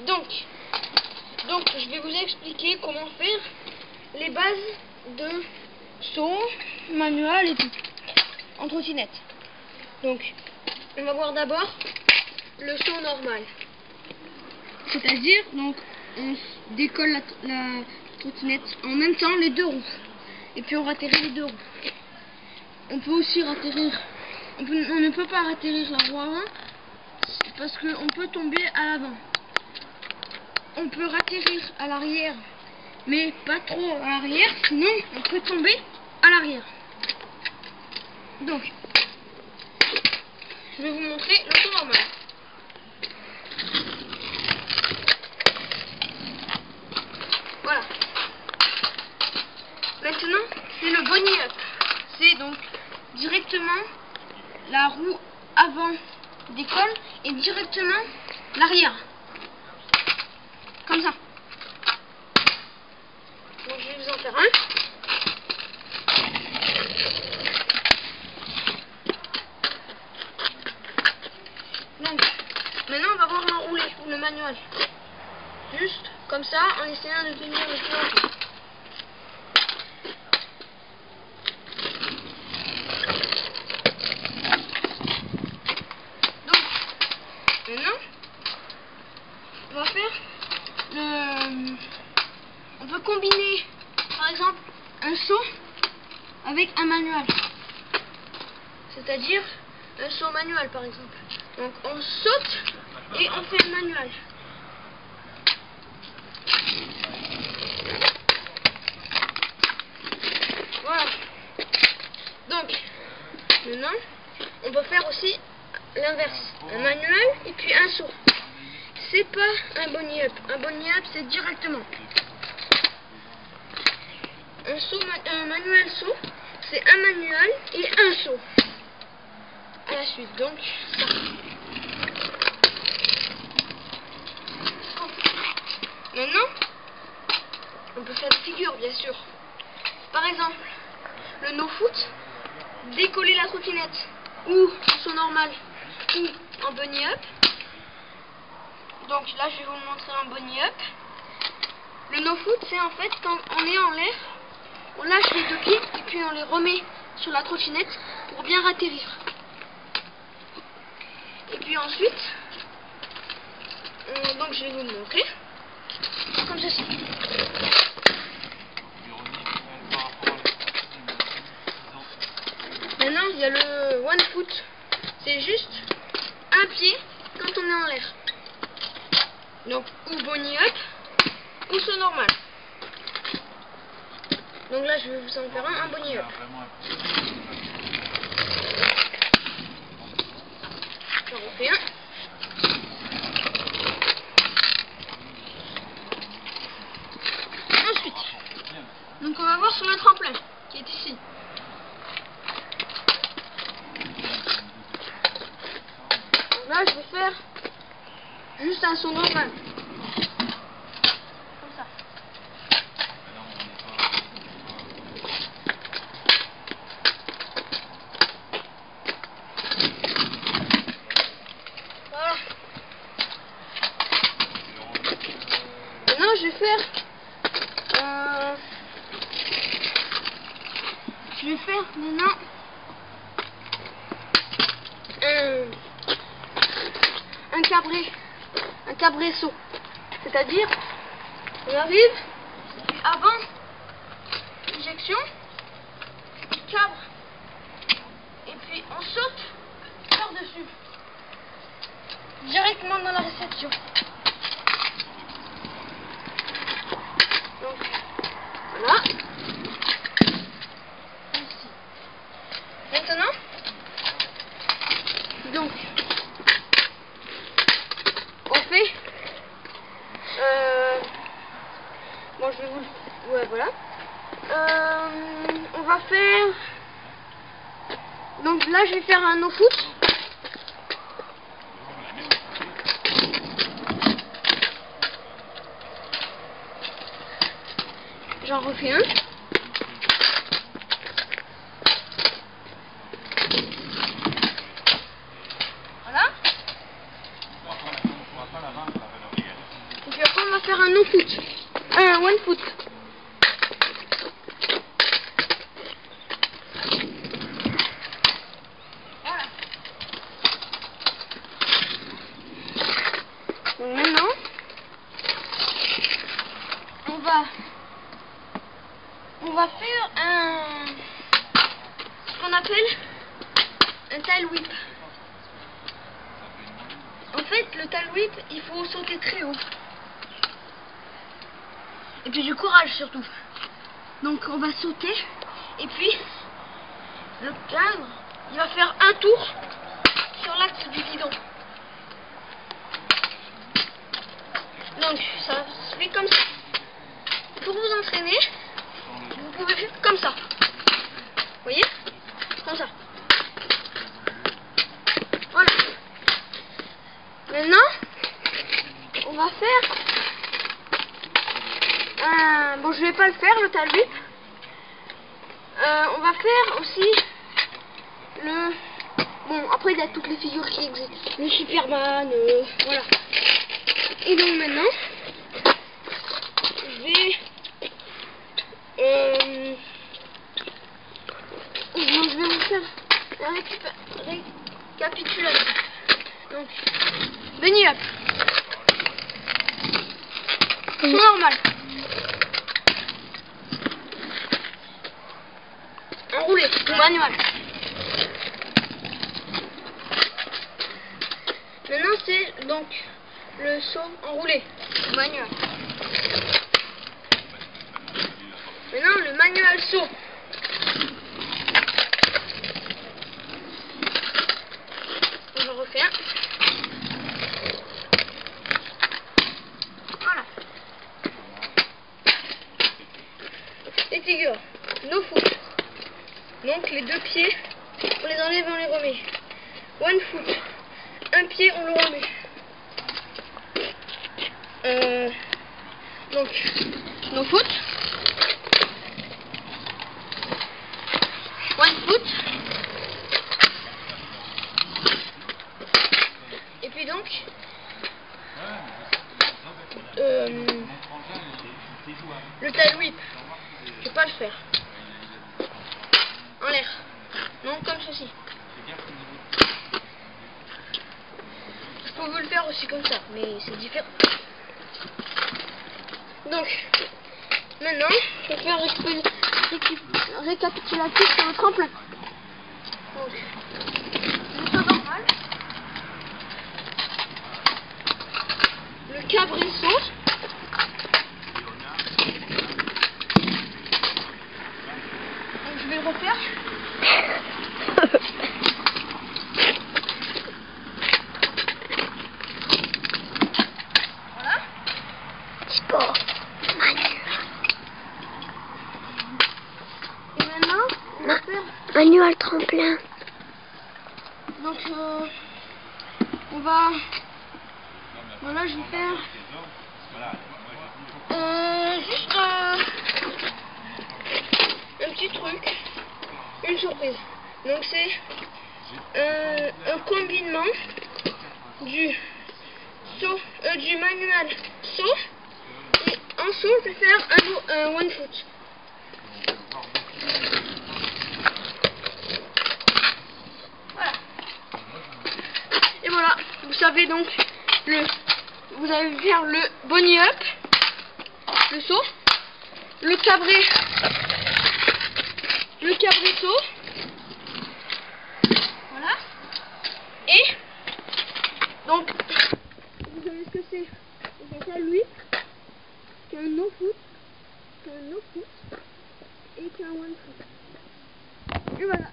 Donc je vais vous expliquer comment faire les bases de saut, manuel et tout, en trottinette. Donc, on va voir d'abord le saut normal. C'est-à-dire, donc, on décolle la trottinette en même temps les deux roues. Et puis on ratterrit les deux roues. On peut aussi ratterrir, on ne peut pas ratterrir la roue avant, parce qu'on peut tomber à l'avant. On peut ratterrir à l'arrière, mais pas trop à l'arrière, sinon on peut tomber à l'arrière. Donc, je vais vous montrer le saut normal. Voilà. Maintenant, c'est le bunny up. C'est donc directement la roue avant décolle et directement l'arrière. Comme ça. Donc je vais vous en faire un. Donc, maintenant on va voir l'enroulé ou le manuel. Juste comme ça, en essayant de tenir le plus longtemps. Donc, maintenant, on va faire on peut combiner, par exemple, un saut avec un manuel. C'est-à-dire un saut manuel, par exemple. Donc on saute et on fait le manuel. Voilà. Donc, maintenant, on peut faire aussi l'inverse. Un manuel et puis un saut. C'est pas un bunny up. Un bunny up, c'est directement. Un manuel saut, c'est un manuel et un saut. À la suite, donc, ça. Maintenant, on peut faire des figures, bien sûr. Par exemple, le no-foot, décoller la trottinette, ou en saut normal, ou en bunny up. Donc là, je vais vous montrer un bunny up. Le no-foot, c'est en fait quand on est en l'air, on lâche les deux pieds et puis on les remet sur la trottinette pour bien atterrir. Et puis ensuite, donc je vais vous le montrer, comme ceci. Maintenant, il y a le one foot. C'est juste un pied quand on est en l'air. Donc, ou bunny up, ou saut normal. Donc là, je vais vous en faire un bunny up. J'en refais un. Ensuite, donc on va voir sur le tremplin, qui est ici. Là, je vais faire juste un saut normal. Comme ça. Voilà. Maintenant, je vais faire maintenant un cabré saut. C'est-à-dire, on arrive, et avant l'éjection, on cabre, et puis on saute par-dessus, directement dans la réception. Donc, voilà. Ici. Maintenant, donc, on fait, bon, je vais vous, ouais, voilà, on va faire, donc là, je vais faire un no-foot. J'en refais un. Voilà. faire un no-foot. Un one-foot. Voilà. Donc maintenant, on va faire ce qu'on appelle un tail whip. En fait, le tail whip, il faut sauter très haut. Et puis du courage surtout. Donc on va sauter. Et puis, le cadre, il va faire un tour sur l'axe du guidon. Donc ça se fait comme ça. Pour vous entraîner, vous pouvez faire comme ça. Vous voyez? Comme ça. Voilà. Maintenant, on va faire bon, je vais pas le faire, le tail whip. On va faire aussi le... Bon, après il y a toutes les figures qui existent. Le Superman, voilà. Et donc maintenant, je vais vous faire la récapitulation. Donc, bunny up. Saut normal. Enroulé ou manuel. Maintenant c'est donc le saut enroulé ou manuel. Maintenant le manuel saut. Je refais un. Voilà. Les figures. No foot. Donc les deux pieds, on les enlève et on les remet. One foot. Un pied, on le remet. Donc, no foot. One foot. Et puis donc, le tail whip, je vais pas le faire. En l'air. Non, comme ceci. Je peux vous le faire aussi comme ça, mais c'est différent. Donc, maintenant, je vais faire récapitulatif sur le tremplin. Donc, le saut normal. Le cabressaut. Donc, je vais le refaire. Voilà. Sport. Et maintenant, on va faire... Manuel tremplin. Donc, on va... Voilà, je vais faire... juste un petit truc. Une surprise. Donc c'est un combinement du saut, du manuel saut, et en saut je vais faire un one foot. Voilà. Et voilà, vous savez donc vous allez faire le bunny up, le saut, le cabressaut. Voilà. Et donc vous savez ce que c'est. C'est ça lui, qu'un no foot, et qu'un one foot. Et voilà.